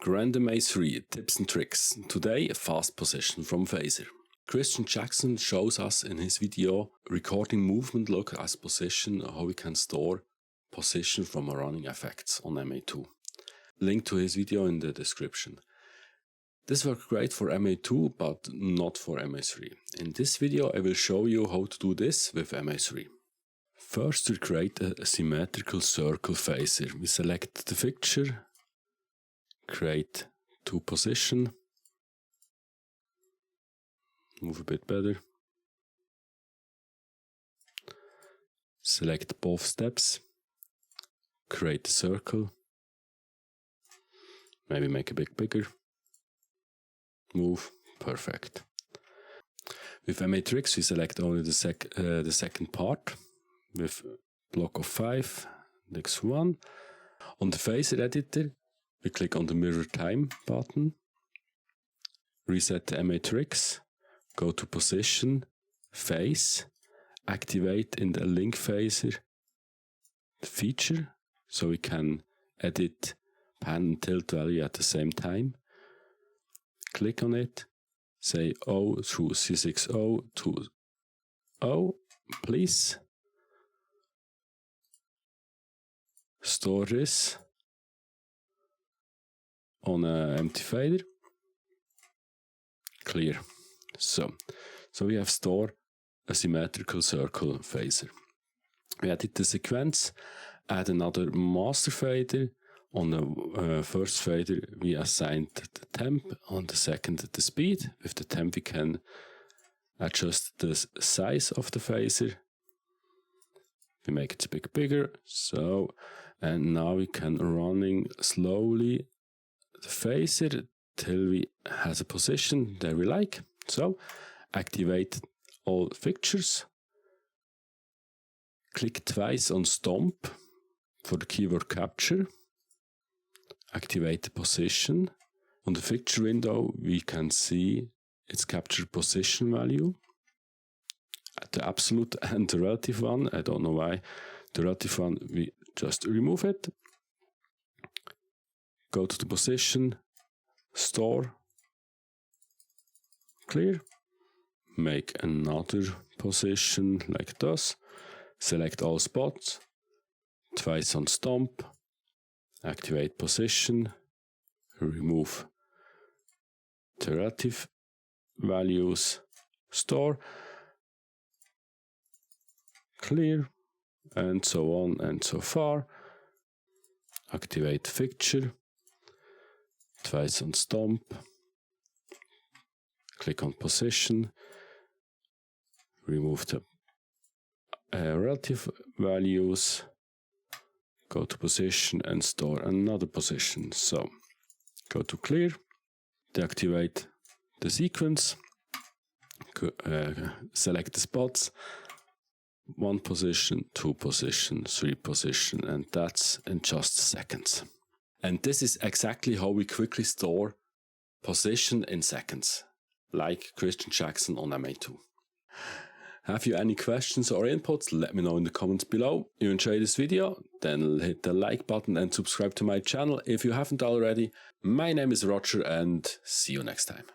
GrandMA3 tips and tricks. Today a fast position from phaser. Christian Jackson shows us in his video recording movement look as position how we can store position from a running effects on MA2. Link to his video in the description. This works great for MA2 but not for MA3. In this video I will show you how to do this with MA3. First we create a symmetrical CirclePhaser. We select the fixture, create two position, move a bit better, select both steps, create a circle, maybe make a bit bigger, move, perfect. With GrandMA3 we select only the second part with block of 5, next one. On the phaser editor we click on the mirror time button, reset the GrandMA3, go to position, phase, activate in the link phaser the feature so we can edit pan and tilt value at the same time. Click on it, say O through C60 to O, please. Store this on an empty fader. Clear. So we have stored a symmetrical CirclePhaser. We edit the sequence, add another master fader. On the first fader we assigned the temp, on the second the speed. With the temp we can adjust the size of the phaser. We make it a bit bigger, and now we can running slowly the phaser till we has a position that we like. So activate all fixtures, click twice on stomp for the keyword capture, activate the position. On the fixture window we can see its captured position value, the absolute and the relative one. I don't know why. The relative one we just remove it. Go to the position, store, clear, make another position like this, select all spots, twice on stomp, activate position, remove the relative values, store, clear, and so on and so far. Activate fixture, twice on stomp, click on position, remove the relative values, go to position and store another position. So go to clear, deactivate the sequence, select the spots, 1 position, 2 position, 3 position, and that's in just seconds. And this is exactly how we quickly store position in seconds, like Christian Jackson on MA2. Have you any questions or inputs? Let me know in the comments below. If you enjoyed this video, then hit the like button and subscribe to my channel if you haven't already. My name is Roger and see you next time.